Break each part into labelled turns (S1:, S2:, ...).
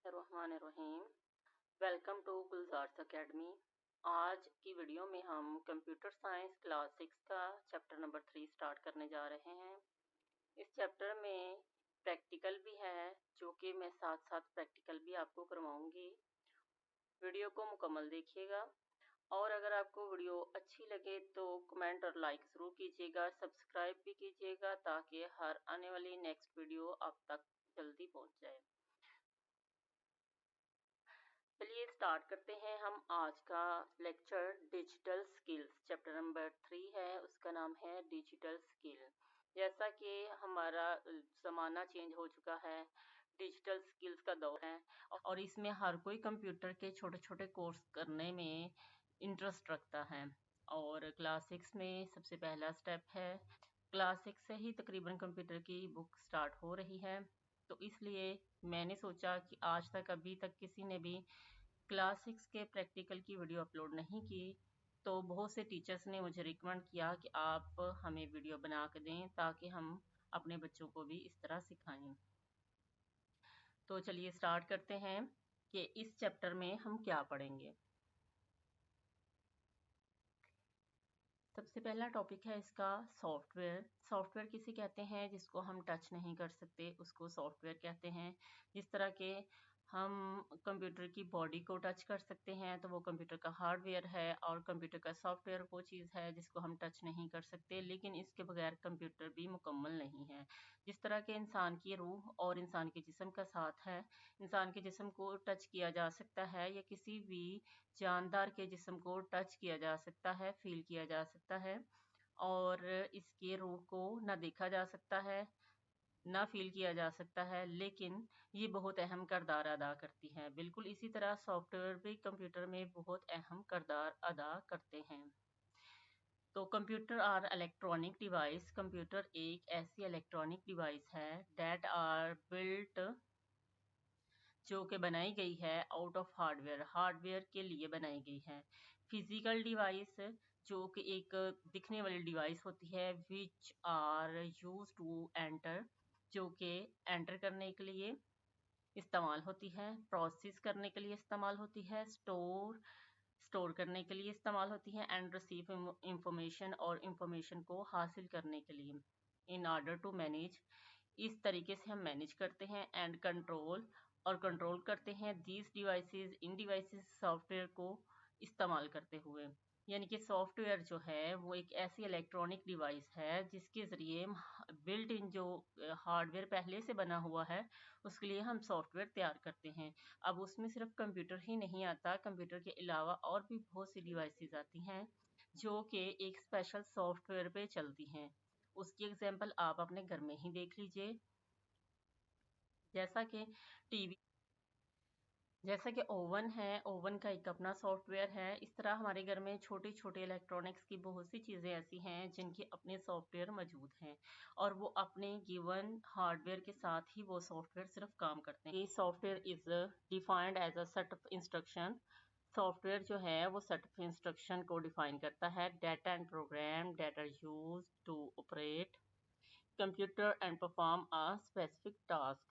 S1: बिस्मिल्लाहिर्रहमानिर्रहीम। Welcome to Gulzar's academy. आज की वीडियो में हम कंप्यूटर साइंस क्लास 6 का चैप्टर नंबर 3 स्टार्ट करने जा रहे हैं। इस चैप्टर में प्रैक्टिकल भी है, जो कि मैं साथ साथ प्रैक्टिकल भी आपको करवाऊंगी। वीडियो को मुकम्मल देखिएगा और अगर आपको वीडियो अच्छी लगे तो कमेंट और लाइक ज़रूर कीजिएगा, सब्सक्राइब भी कीजिएगा ताकि हर आने वाली नेक्स्ट वीडियो आप तक जल्दी पहुंच जाए। चलिए स्टार्ट करते हैं हम आज का lecture. Digital skills chapter number 3 है, उसका नाम है डिजिटल स्किल। जैसा कि हमारा ज़माना चेंज हो चुका है, डिजिटल स्किल्स का दौर है और इसमें हर कोई कंप्यूटर के छोटे छोटे कोर्स करने में इंटरेस्ट रखता है। और क्लास 6 में सबसे पहला स्टेप है, क्लास 6 से ही तकरीबन कंप्यूटर की बुक स्टार्ट हो रही है। तो इसलिए मैंने सोचा कि आज तक अभी तक किसी ने भी क्लास 6 के प्रैक्टिकल की वीडियो अपलोड नहीं की, तो बहुत से टीचर्स ने मुझे रिकमेंड किया कि आप हमें वीडियो बना कर दें ताकि हम अपने बच्चों को भी इस तरह सिखाएं। तो चलिए स्टार्ट करते हैं कि इस चैप्टर में हम क्या पढ़ेंगे। सबसे पहला टॉपिक है इसका सॉफ्टवेयर। सॉफ्टवेयर किसे कहते हैं? जिसको हम टच नहीं कर सकते उसको सॉफ्टवेयर कहते हैं। जिस तरह के हम कंप्यूटर की बॉडी को टच कर सकते हैं तो वो कंप्यूटर का हार्डवेयर है, और कंप्यूटर का सॉफ्टवेयर वो चीज़ है जिसको हम टच नहीं कर सकते, लेकिन इसके बगैर कंप्यूटर भी मुकम्मल नहीं है। जिस तरह के इंसान की रूह और इंसान के जिस्म का साथ है, इंसान के जिस्म को टच किया जा सकता है या किसी भी जानदार के जिस्म को टच किया जा सकता है, फील किया जा सकता है, और इसके रूह को ना देखा जा सकता है ना फील किया जा सकता है, लेकिन ये बहुत अहम किरदार अदा करती हैं। बिल्कुल इसी तरह सॉफ्टवेयर भी कंप्यूटर में बहुत अहम किरदार अदा करते हैं। तो computer are electronic device. Computer एक ऐसी इलेक्ट्रॉनिक डिवाइस है दैट आर बिल्ट, जो कि बनाई गई है आउट ऑफ हार्डवेयर, हार्डवेयर के लिए बनाई गई है। फिजिकल डिवाइस, जो कि एक दिखने वाली डिवाइस होती है, which are use to enter, जो कि एंटर करने के लिए इस्तेमाल होती है, प्रोसेस करने के लिए इस्तेमाल होती है, स्टोर करने के लिए इस्तेमाल होती है, एंड रिसीव इंफॉर्मेशन, और इंफॉर्मेशन को हासिल करने के लिए। इन ऑर्डर टू मैनेज, इस तरीके से हम मैनेज करते हैं, एंड कंट्रोल, और कंट्रोल करते हैं these devices, in devices, software को इस्तेमाल करते हुए। यानी कि सॉफ्टवेयर जो है वो एक ऐसी इलेक्ट्रॉनिक डिवाइस है जिसके ज़रिए बिल्ट इन जो हार्डवेयर पहले से बना हुआ है उसके लिए हम सॉफ्टवेयर तैयार करते हैं। अब उसमें सिर्फ कंप्यूटर ही नहीं आता, कंप्यूटर के अलावा और भी बहुत सी डिवाइसेस आती हैं जो कि एक स्पेशल सॉफ्टवेयर पे चलती हैं। उसकी एग्जांपल आप अपने घर में ही देख लीजिए, जैसा कि टीवी, जैसा कि ओवन है, ओवन का एक अपना सॉफ्टवेयर है। इस तरह हमारे घर में छोटे छोटे इलेक्ट्रॉनिक्स की बहुत सी चीज़ें ऐसी हैं जिनके अपने सॉफ्टवेयर मौजूद हैं, और वो अपने गिवन हार्डवेयर के साथ ही वो सॉफ्टवेयर सिर्फ काम करते हैं। ये software is defined as a set of instruction. Software जो है वो सेट ऑफ इंस्ट्रक्शन को डिफाइन करता है। Data and program that are used to operate computer and perform a specific task.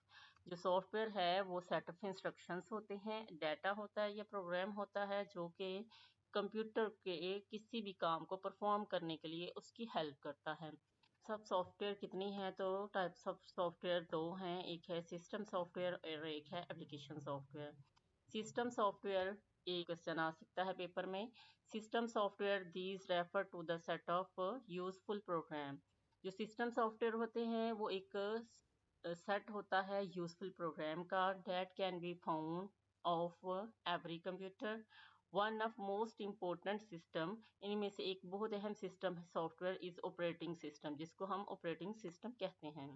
S1: जो सॉफ्टवेयर है वो सेट ऑफ इंस्ट्रक्शंस होते हैं, डाटा होता है या प्रोग्राम होता है जो कि कंप्यूटर के किसी भी काम को परफॉर्म करने के लिए उसकी हेल्प करता है। सब सॉफ्टवेयर कितनी है? तो टाइप्स ऑफ सॉफ्टवेयर दो हैं, एक है सिस्टम सॉफ्टवेयर और एक है एप्लीकेशन सॉफ्टवेयर। सिस्टम सॉफ्टवेयर, एक क्वेश्चन आ सकता है पेपर में, system software these refer to the set of useful program. जो सिस्टम सॉफ्टवेयर होते हैं वो एक सेट होता है यूजफुल प्रोग्राम का, that can be found of every computer. One of most important system, इनमें से एक बहुत अहम system software is operating system, जिसको हम ऑपरेटिंग सिस्टम कहते हैं,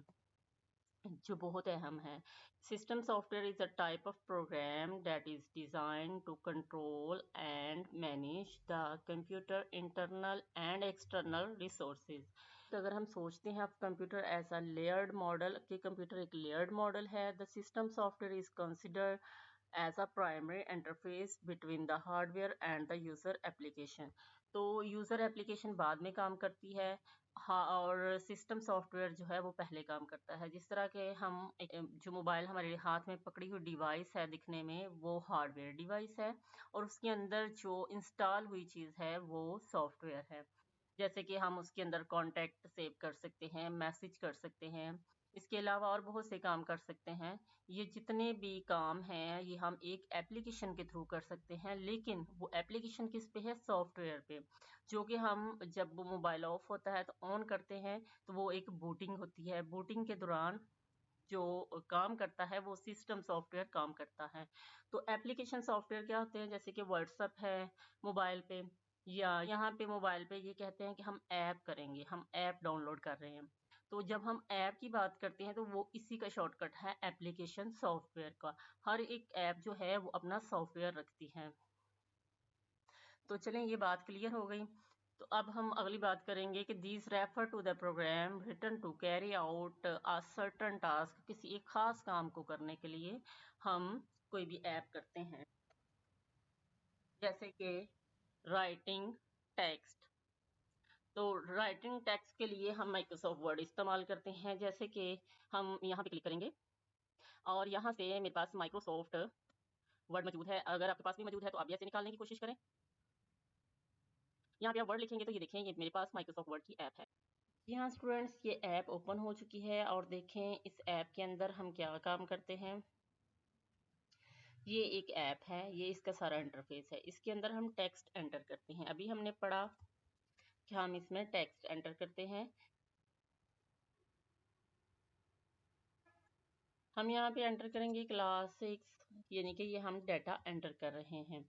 S1: जो बहुत अहम है। System software is a type of program that is design to control and manage the computer internal and external resources. तो अगर हम सोचते हैं अब computer as a layered model, कि कंप्यूटर एक लेयर्ड मॉडल है, the system software is considered as a primary interface between the hardware and the user application। तो यूज़र एप्लीकेशन बाद में काम करती है, हाँ, और सिस्टम सॉफ्टवेयर जो है वो पहले काम करता है। जिस तरह के हम जो मोबाइल हमारे हाथ में पकड़ी हुई डिवाइस है दिखने में, वो हार्डवेयर डिवाइस है, और उसके अंदर जो इंस्टॉल हुई चीज़ है वो सॉफ्टवेयर है। जैसे कि हम उसके अंदर कॉन्टैक्ट सेव कर सकते हैं, मैसेज कर सकते हैं, इसके अलावा और बहुत से काम कर सकते हैं। ये जितने भी काम हैं ये हम एक एप्लीकेशन के थ्रू कर सकते हैं, लेकिन वो एप्लीकेशन किस पे है? सॉफ्टवेयर पे, जो कि हम जब वो मोबाइल ऑफ होता है तो ऑन करते हैं तो वो एक बूटिंग होती है। बूटिंग के दौरान जो काम करता है वो सिस्टम सॉफ्टवेयर काम करता है। तो एप्लीकेशन सॉफ्टवेयर क्या होते हैं? जैसे कि व्हाट्सएप है मोबाइल पे, या यहाँ पे मोबाइल पे ये कहते हैं कि हम ऐप करेंगे, हम ऐप डाउनलोड कर रहे हैं। तो जब हम ऐप की बात करते हैं तो वो इसी का शॉर्टकट है एप्लीकेशन सॉफ्टवेयर का। हर एक ऐप जो है वो अपना सॉफ्टवेयर रखती है। तो चलें, ये बात क्लियर हो गई। तो अब हम अगली बात करेंगे कि these refer to the program written to carry out a certain task. किसी एक खास काम को करने के लिए हम कोई भी ऐप करते हैं, जैसे कि राइटिंग टेक्स्ट। तो राइटिंग टेक्स्ट के लिए हम माइक्रोसॉफ्ट वर्ड इस्तेमाल करते हैं। जैसे कि हम यहाँ पे क्लिक करेंगे और यहाँ से मेरे पास माइक्रोसॉफ्ट वर्ड मौजूद है। अगर आपके पास भी मौजूद है तो आप भी ऐसे निकालने की कोशिश करें। यहाँ पे आप वर्ड लिखेंगे तो ये देखें, ये मेरे पास माइक्रोसॉफ्ट वर्ड की ऐप है। जी हाँ स्टूडेंट्स, ये ऐप ओपन हो चुकी है और देखें इस ऐप के अंदर हम क्या काम करते हैं। ये एक ऐप है, ये इसका सारा इंटरफेस है। इसके अंदर हम टेक्स्ट एंटर करते हैं। अभी हमने पढ़ा कि हम इसमें टेक्स्ट एंटर करते हैं। हम यहाँ पे एंटर करेंगे क्लास 6, यानी कि ये हम डाटा एंटर कर रहे हैं।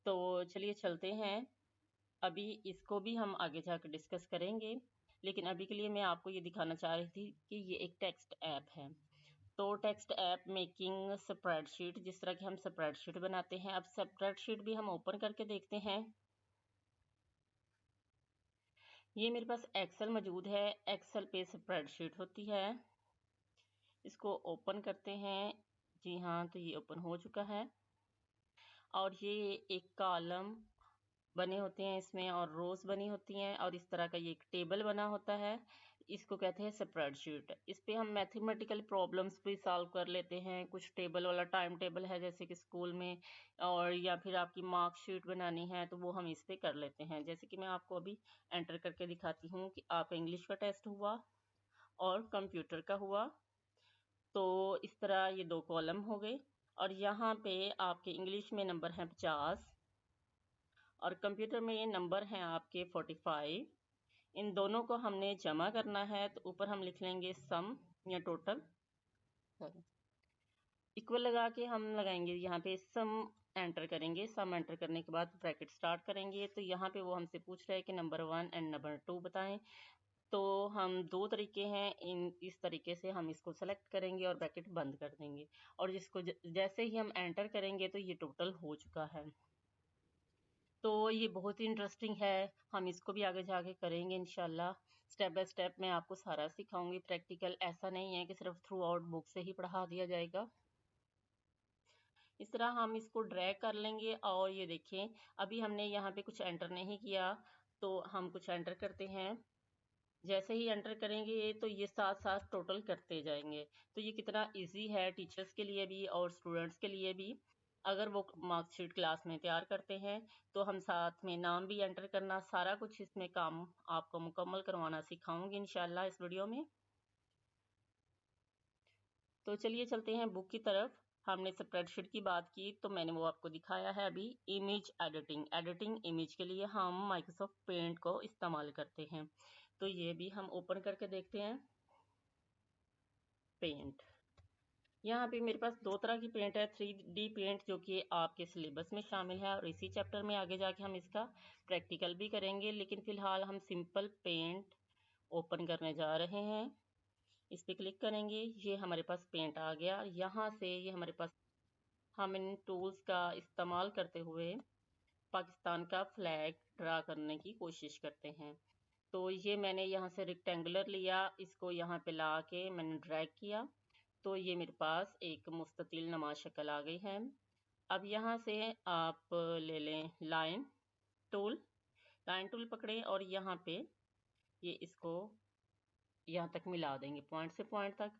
S1: तो चलिए चलते हैं, अभी इसको भी हम आगे जाकर डिस्कस करेंगे, लेकिन अभी के लिए मैं आपको ये दिखाना चाह रही थी कि ये एक टेक्स्ट ऐप है। तो टेक्स्ट ऐप मेकिंग स्प्रेडशीट, जिस तरह की हम स्प्रेडशीट बनाते हैं। अब स्प्रेडशीट भी हम ओपन करके देखते हैं। ये मेरे पास एक्सेल मौजूद है, एक्सेल पे स्प्रेडशीट होती है। इसको ओपन करते हैं। जी हाँ, तो ये ओपन हो चुका है और ये एक कॉलम बने होते हैं इसमें और रोज बनी होती हैं, और इस तरह का ये एक टेबल बना होता है। इसको कहते हैं स्प्रेडशीट। इस पे हम मैथमेटिकल प्रॉब्लम्स भी सॉल्व कर लेते हैं। कुछ टेबल वाला टाइम टेबल है जैसे कि स्कूल में, और या फिर आपकी मार्कशीट बनानी है तो वो हम इस पे कर लेते हैं। जैसे कि मैं आपको अभी एंटर करके दिखाती हूँ कि आपका इंग्लिश का टेस्ट हुआ और कंप्यूटर का हुआ। तो इस तरह ये दो कॉलम हो गए, और यहाँ पे आपके इंग्लिश में नंबर है 50 और कंप्यूटर में ये नंबर हैं आपके 45। इन दोनों को हमने जमा करना है, तो ऊपर हम लिख लेंगे सम या टोटल। इक्वल लगा के हम लगाएंगे यहाँ पे सम, एंटर करेंगे। सम एंटर करने के बाद ब्रैकेट स्टार्ट करेंगे। तो यहाँ पे वो हमसे पूछ रहा है कि नंबर 1 एंड नंबर 2 बताएं। तो हम दो तरीके हैं, इस तरीके से हम इसको सेलेक्ट करेंगे और ब्रैकेट बंद कर देंगे, और जिसको जैसे ही हम एंटर करेंगे तो ये टोटल हो चुका है। तो ये बहुत ही इंटरेस्टिंग है, हम इसको भी आगे जाके करेंगे इंशाल्लाह। स्टेप बाय स्टेप मैं आपको सारा सिखाऊंगी प्रैक्टिकल। ऐसा नहीं है कि सिर्फ थ्रू आउट बुक से ही पढ़ा दिया जाएगा। इस तरह हम इसको ड्रैग कर लेंगे, और ये देखें अभी हमने यहाँ पे कुछ एंटर नहीं किया, तो हम कुछ एंटर करते हैं। जैसे ही एंटर करेंगे तो ये साथ साथ टोटल करते जाएंगे। तो ये कितना इजी है टीचर्स के लिए भी और स्टूडेंट्स के लिए भी। अगर वो मार्कशीट क्लास में तैयार करते हैं तो हम साथ में नाम भी एंटर करना, सारा कुछ इसमें काम आपको मुकम्मल करवाना सिखाऊंगी इंशाल्लाह इस वीडियो में। तो चलिए चलते हैं बुक की तरफ। हमने स्प्रेडशीट की बात की तो मैंने वो आपको दिखाया है अभी। इमेज एडिटिंग, एडिटिंग इमेज के लिए हम माइक्रोसॉफ्ट पेंट को इस्तेमाल करते हैं। तो ये भी हम ओपन करके देखते हैं। पेंट, यहाँ पे मेरे पास दो तरह की पेंट है। 3D पेंट जो कि आपके सिलेबस में शामिल है, और इसी चैप्टर में आगे जाके हम इसका प्रैक्टिकल भी करेंगे, लेकिन फिलहाल हम सिंपल पेंट ओपन करने जा रहे हैं। इस पर क्लिक करेंगे, ये हमारे पास पेंट आ गया। यहाँ से ये हमारे पास, हम इन टूल्स का इस्तेमाल करते हुए पाकिस्तान का फ्लैग ड्रा करने की कोशिश करते हैं। तो ये मैंने यहाँ से रेक्टेंगुलर लिया, इसको यहाँ पे ला के मैंने ड्रैग किया, तो ये मेरे पास एक मुस्ततिल नमा शक्ल आ गई है। अब यहाँ से आप ले लें लाइन टूल, लाइन टूल पकड़े और यहाँ पे ये इसको यहाँ तक मिला देंगे, पॉइंट से पॉइंट तक।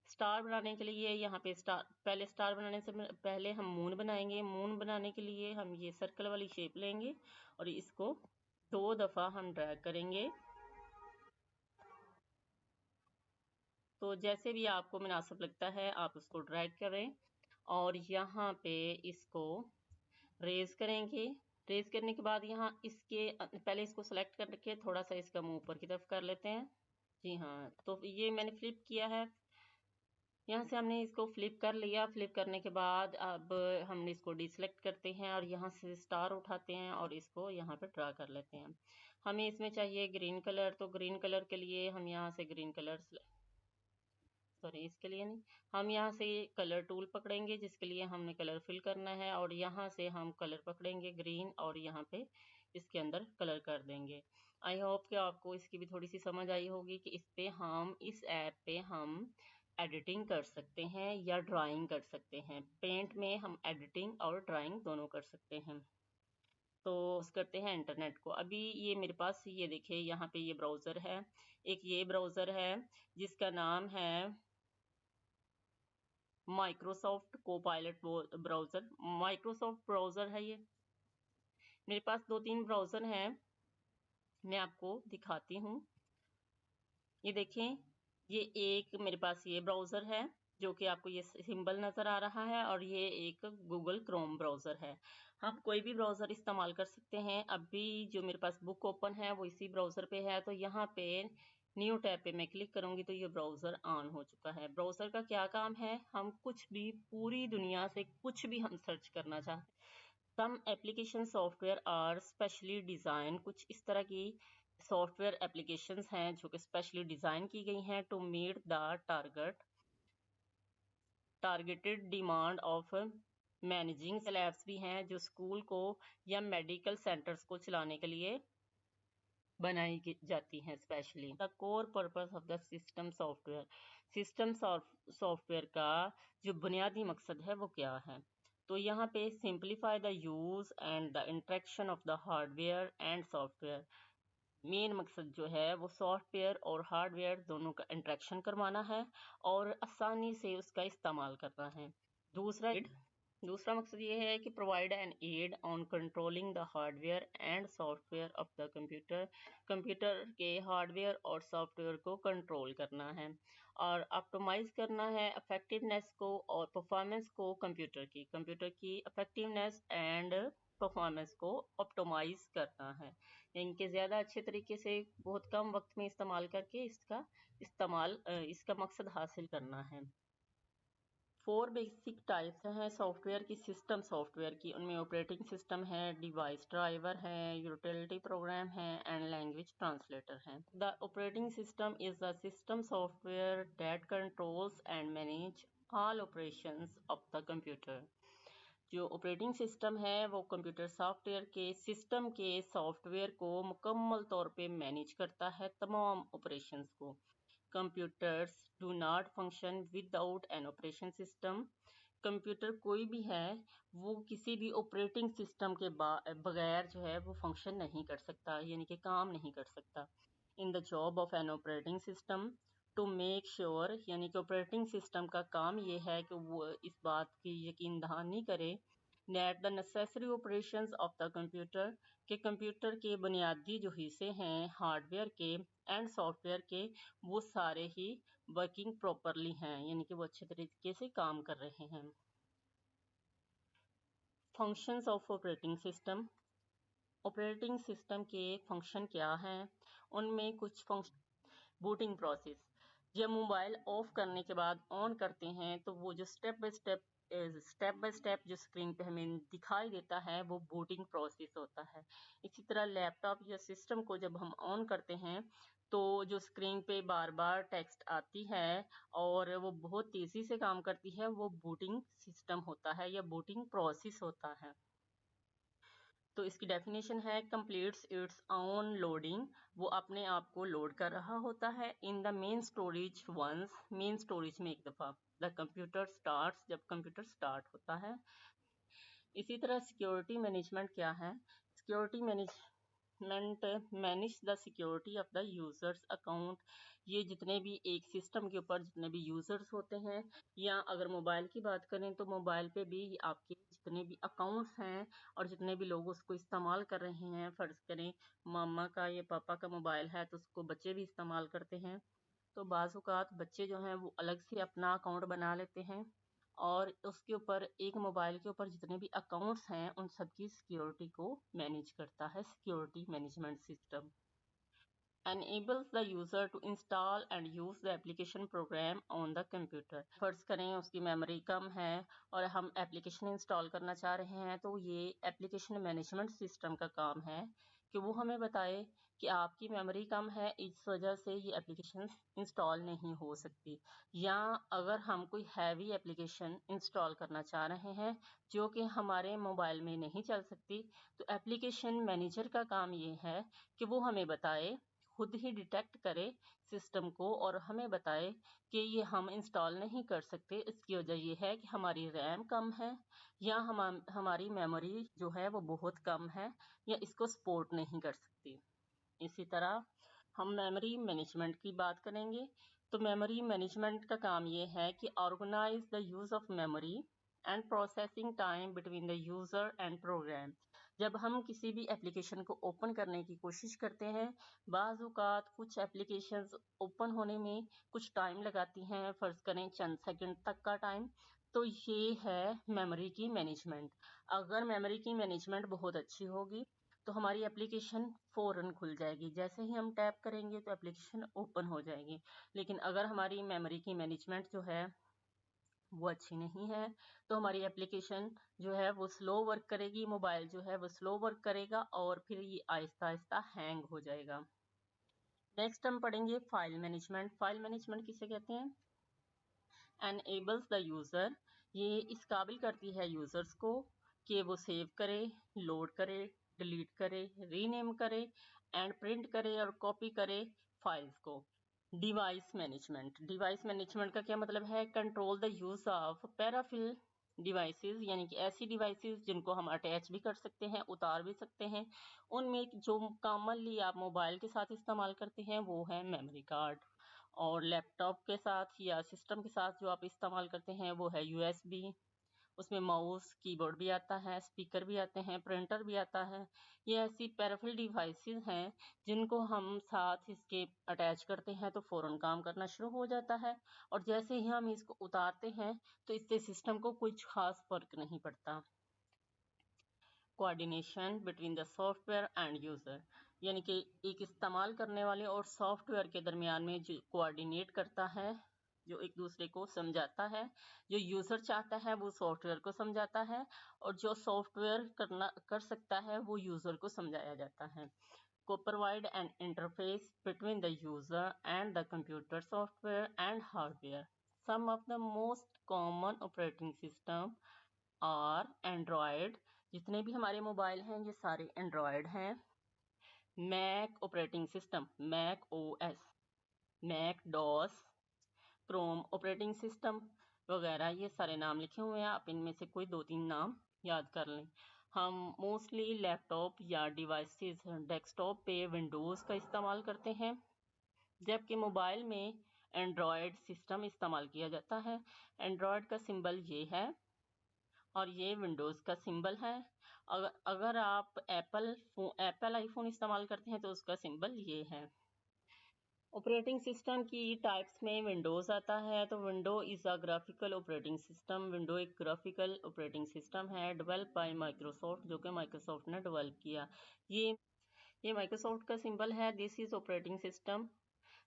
S1: स्टार बनाने के लिए यहाँ पे पहले स्टार बनाने से पहले हम मून बनाएंगे। मून बनाने के लिए हम ये सर्कल वाली शेप लेंगे और इसको 2 दफा हम ड्रैग करेंगे। तो जैसे भी आपको मुनासिब लगता है आप उसको ड्रैग करें और यहाँ पे इसको रेज करेंगे। रेज करने के बाद यहाँ इसके पहले इसको सेलेक्ट करके थोड़ा सा इसका मुंह ऊपर की तरफ कर लेते हैं। जी हाँ, तो ये मैंने फ्लिप किया है। यहाँ से हमने इसको फ्लिप कर लिया। फ्लिप करने के बाद अब हमने इसको डिसेलेक्ट करते हैं और यहाँ से स्टार उठाते हैं और इसको यहाँ पे ड्रा कर लेते हैं। हमें इसमें चाहिए ग्रीन कलर, तो ग्रीन कलर के लिए हम यहाँ से ग्रीन कलर, सॉरी इसके लिए नहीं, हम यहाँ से कलर टूल पकड़ेंगे जिसके लिए हमने कलर फिल करना है और यहाँ से हम कलर पकड़ेंगे ग्रीन और यहाँ पे इसके अंदर कलर कर देंगे। आई होप कि आपको इसकी भी थोड़ी सी समझ आई होगी कि इस ऐप पे हम एडिटिंग कर सकते हैं या ड्राइंग कर सकते हैं। पेंट में हम एडिटिंग और ड्राइंग दोनों कर सकते हैं। तो करते हैं इंटरनेट को। अभी ये मेरे पास ये देखिए यहाँ पे ये ब्राउज़र है, एक ये ब्राउज़र है जिसका नाम है Microsoft Copilot browser. Microsoft browser है ये। मेरे पास 2-3 ब्राउज़र हैं, मैं आपको दिखाती हूँ। ये देखें, ये एक मेरे पास ये ब्राउज़र है जो कि आपको ये सिंबल नज़र आ रहा है और ये एक गूगल क्रोम ब्राउज़र है। हम कोई भी ब्राउज़र इस्तेमाल कर सकते हैं। अभी जो मेरे पास बुक ओपन है वो इसी ब्राउज़र पे है, तो यहाँ पे न्यू टैब पे मैं क्लिक करूंगी तो ये ब्राउज़र ऑन हो चुका है। ब्राउज़र का क्या काम है, हम कुछ भी पूरी दुनिया से कुछ भी हम सर्च करना चाहते हैं। Some application software are specially design, कुछ इस तरह की सॉफ्टवेयर एप्लीकेशंस हैं जो कि स्पेशली डिज़ाइन की गई हैं to meet the targeted demand of managing. Apps भी हैं जो स्कूल को या मेडिकल सेंटर्स को चलाने के लिए बनाई जाती हैं specially. The core purpose of the system software का जो बुनियादी मकसद है वो क्या है, तो यहाँ पे simplify the use and the interaction of the hardware and software. Main मकसद जो है वो सॉफ्टवेयर और हार्डवेयर दोनों का इंटरेक्शन करवाना है और आसानी से उसका इस्तेमाल करना है। दूसरा मकसद ये है कि provide an aid on controlling the hardware and software of the computer के हार्डवेयर और सॉफ्टवेयर को कंट्रोल करना है और ऑप्टिमाइज करना है इफेक्टिवनेस को और परफॉर्मेंस को कंप्यूटर की इफेक्टिवनेस एंड परफॉर्मेंस को ऑप्टिमाइज करना है, इनके ज़्यादा अच्छे तरीके से बहुत कम वक्त में इस्तेमाल करके इसका मकसद हासिल करना है। 4 बेसिक टाइप्स हैं सॉफ्टवेयर की, सिस्टम सॉफ्टवेयर की। उनमें ऑपरेटिंग सिस्टम है, डिवाइस ड्राइवर है, यूटिलिटी प्रोग्राम है एंड लैंग्वेज ट्रांसलेटर है। The operating system is the system software that controls and manage all operations of the computer. जो ऑपरेटिंग सिस्टम है वो कंप्यूटर सॉफ्टवेयर के सिस्टम के सॉफ्टवेयर को मुकम्मल तौर पे मैनेज करता है, तमाम ऑपरेशंस को। Computers do not function without an operation system. Computer कोई भी है वो किसी भी ऑपरेटिंग सिस्टम के बगैर जो है वो फंक्शन नहीं कर सकता, यानी कि काम नहीं कर सकता। In the job of an operating system to make sure, यानी कि ऑपरेटिंग सिस्टम का काम ये है कि वो इस बात की यकीन दहानी करे that the necessary operations of the computer, के कंप्यूटर के बुनियादी जो हिस्से हैं हार्डवेयर के एंड सॉफ्टवेयर के वो सारे ही वर्किंग प्रॉपरली हैं, यानी कि वो अच्छे तरीके से काम कर रहे हैं। Functions of operating system. Operating system के फंक्शन क्या हैं, उनमें कुछ फंक्शन। बूटिंग प्रोसेस, जब मोबाइल ऑफ करने के बाद ऑन करते हैं तो वो जो स्टेप बाय स्टेप जो स्क्रीन पे हमें दिखाई देता है वो बूटिंग प्रोसेस होता है। इसी तरह लैपटॉप या सिस्टम को जब हम ऑन करते हैं तो जो स्क्रीन पे बार बार टेक्स्ट आती है और वो बहुत तेज़ी से काम करती है, वो बूटिंग सिस्टम होता है या बूटिंग प्रोसेस होता है। तो इसकी डेफिनेशन है कंप्लीट्स इट्स ऑन लोडिंग, वो अपने आप को लोड कर रहा होता है in the main storage once, main storage में एक दफ़ा। द कंप्यूटर स्टार्ट्स, जब कंप्यूटर स्टार्ट होता है। इसी तरह सिक्योरिटी मैनेजमेंट क्या है, security manage the security of the users account. ये जितने भी एक सिस्टम के ऊपर जितने भी यूजर्स होते हैं, या अगर मोबाइल की बात करें तो मोबाइल पे भी आपके जितने भी अकाउंट्स हैं और जितने भी लोग उसको इस्तेमाल कर रहे हैं, फ़र्ज़ करें मामा का या पापा का मोबाइल है तो उसको बच्चे भी इस्तेमाल करते हैं, तो बाज़ औक़ात बच्चे जो हैं वो अलग से अपना अकाउंट बना लेते हैं और उसके ऊपर एक मोबाइल के ऊपर जितने भी अकाउंट्स हैं उन सब की सिक्योरिटी को मैनेज करता है security management system. enables the user to install and use the application program on the computer। फर्ज करें उसकी मेमोरी कम है और हम एप्लीकेशन इंस्टॉल करना चाह रहे हैं, तो ये एप्लीकेशन मैनेजमेंट सिस्टम का काम है कि वो हमें बताए कि आपकी मेमोरी कम है, इस वजह से ये एप्लीकेशन इंस्टॉल नहीं हो सकती। या अगर हम कोई हैवी एप्लीकेशन इंस्टॉल करना चाह रहे हैं जो कि हमारे मोबाइल में नहीं चल सकती, तो एप्लीकेशन मैनेजर का काम ये है कि वो हमें बताए, खुद ही डिटेक्ट करे सिस्टम को और हमें बताए कि ये हम इंस्टॉल नहीं कर सकते। इसकी वजह ये है कि हमारी रैम कम है या हमारी मेमोरी जो है वो बहुत कम है या इसको सपोर्ट नहीं कर सकती। इसी तरह हम मेमोरी मैनेजमेंट की बात करेंगे, तो मेमोरी मैनेजमेंट का काम ये है कि organise the use of memory and processing time between the user and program. जब हम किसी भी एप्लीकेशन को ओपन करने की कोशिश करते हैं, बाज़ औक़ात कुछ एप्लीकेशंस ओपन होने में कुछ टाइम लगाती हैं, फ़र्ज़ करें चंद सेकंड तक का टाइम, तो ये है मेमोरी की मैनेजमेंट। अगर मेमोरी की मैनेजमेंट बहुत अच्छी होगी तो हमारी एप्लीकेशन फ़ौरन खुल जाएगी, जैसे ही हम टैप करेंगे तो एप्लीकेशन ओपन हो जाएगी। लेकिन अगर हमारी मेमोरी की मैनेजमेंट जो है वो अच्छी नहीं है तो हमारी एप्लीकेशन जो है वो स्लो वर्क करेगी, मोबाइल जो है वो स्लो वर्क करेगा और फिर ये आहिस्ता आहिस्ता हैंग हो जाएगा। नेक्स्ट हम पढ़ेंगे फाइल मैनेजमेंट। फाइल मैनेजमेंट किसे कहते हैं? enables द यूज़र, ये इस काबिल करती है यूज़र्स को कि वो सेव करे, लोड करे, डिलीट करे, रीनेम करे एंड प्रिंट करे और कॉपी करे फाइल्स को। Device management. डिवाइस मैनेजमेंट का क्या मतलब है? Control the use of peripheral devices, यानी कि ऐसी डिवाइसेस जिनको हम अटैच भी कर सकते हैं, उतार भी सकते हैं। उनमें जो कॉमनली आप मोबाइल के साथ इस्तेमाल करते हैं वो है मेमोरी कार्ड, और लैपटॉप के साथ या सिस्टम के साथ जो आप इस्तेमाल करते हैं वो है यूएसबी। उसमें माउस, कीबोर्ड भी आता है, स्पीकर भी आते हैं, प्रिंटर भी आता है। ये ऐसी पैराफिल डिवाइसेस हैं जिनको हम साथ इसके अटैच करते हैं तो फ़ौरन काम करना शुरू हो जाता है, और जैसे ही हम इसको उतारते हैं तो इससे सिस्टम को कुछ खास फ़र्क नहीं पड़ता। Coordination between the software end user, यानी कि एक इस्तेमाल करने वाले और सॉफ्टवेयर के दरमियान में जो कोऑर्डिनेट करता है, जो एक दूसरे को समझाता है। जो यूज़र चाहता है वो सॉफ्टवेयर को समझाता है और जो सॉफ्टवेयर कर सकता है वो यूज़र को समझाया जाता है। को provide an interface between the user and the computer software and hardware. Some of the most common operating system और एंड्रॉयड। जितने भी हमारे मोबाइल हैं ये सारे एंड्रॉयड हैं। Mac operating system, Mac OS, Mac DOS, Chrome operating system वगैरह, ये सारे नाम लिखे हुए हैं, आप इनमें से कोई 2-3 नाम याद कर लें। हम मोस्टली लैपटॉप या डिवाइसेस डेस्कटॉप पे विंडोज़ का इस्तेमाल करते हैं, जबकि मोबाइल में एंड्रॉयड सिस्टम इस्तेमाल किया जाता है। एंड्रॉयड का सिंबल ये है और ये विंडोज़ का सिंबल है। अगर आप एप्पल आईफोन इस्तेमाल करते हैं तो उसका सिंबल ये है। ऑपरेटिंग सिस्टम की टाइप्स में विंडोज़ आता है, तो window is a graphical operating system. Window एक ग्राफिकल ऑपरेटिंग सिस्टम है डेवलप बाय माइक्रोसॉफ्ट, जो कि माइक्रोसॉफ्ट ने डेवलप किया। ये माइक्रोसॉफ्ट का सिंबल है। This is operating system.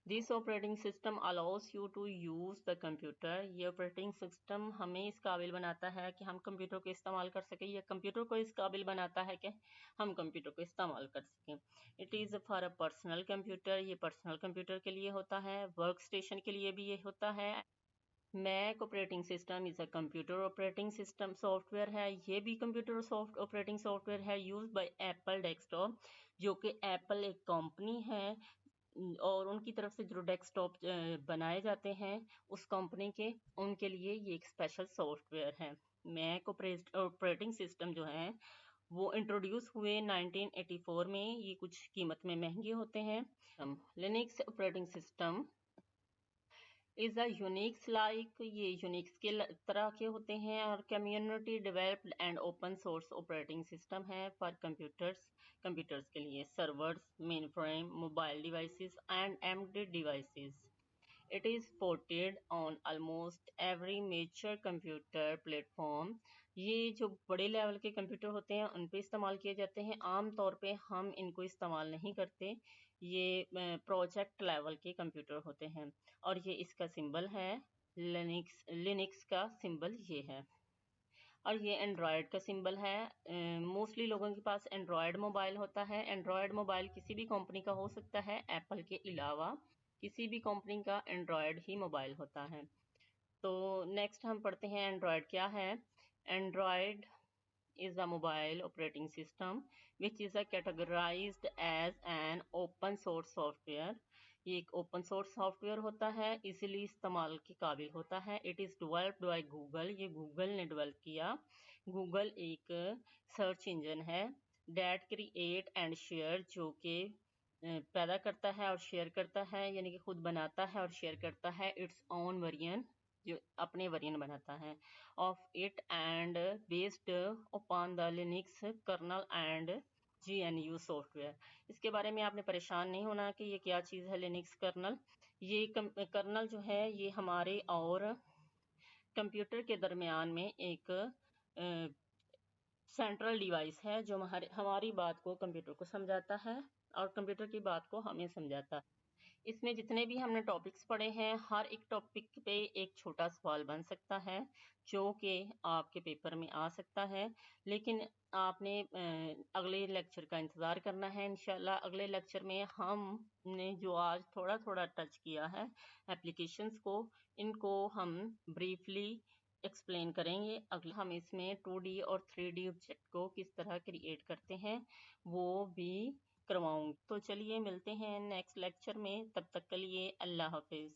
S1: This operating system allows you to use the computer. ये ऑपरेटिंग सिस्टम हमें इस काबिल बनाता है कि हम कंप्यूटर को इस्तेमाल कर सकें, या कंप्यूटर को इस काबिल बनाता है कि हम कंप्यूटर को इस्तेमाल कर सकें। It is for a personal computer, ये पर्सनल कंप्यूटर के लिए होता है। वर्क स्टेशन के लिए भी ये होता है। Mac operating system is a computer operating system software है, ये भी कंप्यूटर ऑपरेटिंग सॉफ्टवेयर है यूज बाय एप्पल डेस्कटॉप, जो कि एप्पल एक कंपनी है और उनकी तरफ से जो डेस्कटॉप बनाए जाते हैं उस कंपनी के, उनके लिए ये एक स्पेशल सॉफ्टवेयर है। मैक ऑपरेटिंग सिस्टम जो है वो इंट्रोड्यूस हुए 1984 में। ये कुछ कीमत में महंगे होते हैं। Linux operating system is a Unix like, ये यूनिक्स के तरह के होते हैं और community developed and open source operating system है फॉर कंप्यूटर्स के लिए, servers, main frame, mobile devices and embedded devices. It is ported on almost every major computer platform। ये जो बड़े लेवल के कंप्यूटर होते हैं उन पे इस्तेमाल किए जाते हैं। आम तौर पे हम इनको इस्तेमाल नहीं करते। ये प्रोजेक्ट लेवल के कंप्यूटर होते हैं और ये इसका सिंबल है लिनक्स का सिंबल ये है। और ये एंड्रॉयड का सिंबल है। मोस्टली लोगों के पास एंड्रॉयड मोबाइल होता है। एंड्रॉयड मोबाइल किसी भी कंपनी का हो सकता है, एप्पल के अलावा किसी भी कंपनी का एंड्रॉयड ही मोबाइल होता है। तो नेक्स्ट हम पढ़ते हैं एंड्रॉयड क्या है। Android is a mobile operating system which is categorized as an open source software। ये एक ओपन सोर्स सॉफ्टवेयर होता है, इसीलिए इस्तेमाल के काबिल होता है। It is developed by Google, ये गूगल ने डेवलप किया। गूगल एक सर्च इंजन है। डैट क्रिएट एंड शेयर, जो कि पैदा करता है और शेयर करता है, यानी कि खुद बनाता है और शेयर करता है इट्स ओन वेरिएंट, जो अपने वेरिएंट बनाता है of it and based upon the Linux kernel and GNU software. इसके बारे में आपने परेशान नहीं होना कि ये क्या चीज़ है लिनक्स कर्नल। ये कर्नल जो है ये हमारे और कंप्यूटर के दरमियान में एक सेंट्रल डिवाइस है जो हमारी बात को कंप्यूटर को समझाता है और कंप्यूटर की बात को हमें समझाता है। इसमें जितने भी हमने टॉपिक्स पढ़े हैं, हर एक टॉपिक पे एक छोटा सवाल बन सकता है जो कि आपके पेपर में आ सकता है। लेकिन आपने अगले लेक्चर का इंतज़ार करना है। इंशाल्लाह अगले लेक्चर में हमने जो आज थोड़ा थोड़ा टच किया है एप्लीकेशंस को, इनको हम ब्रीफली एक्सप्लेन करेंगे। अगले हम इसमें 2D और 3D ऑब्जेक्ट को किस तरह क्रिएट करते हैं वो भी करवाऊंगी। तो चलिए मिलते हैं नेक्स्ट लेक्चर में, तब तक के लिए अल्लाह हाफिज़।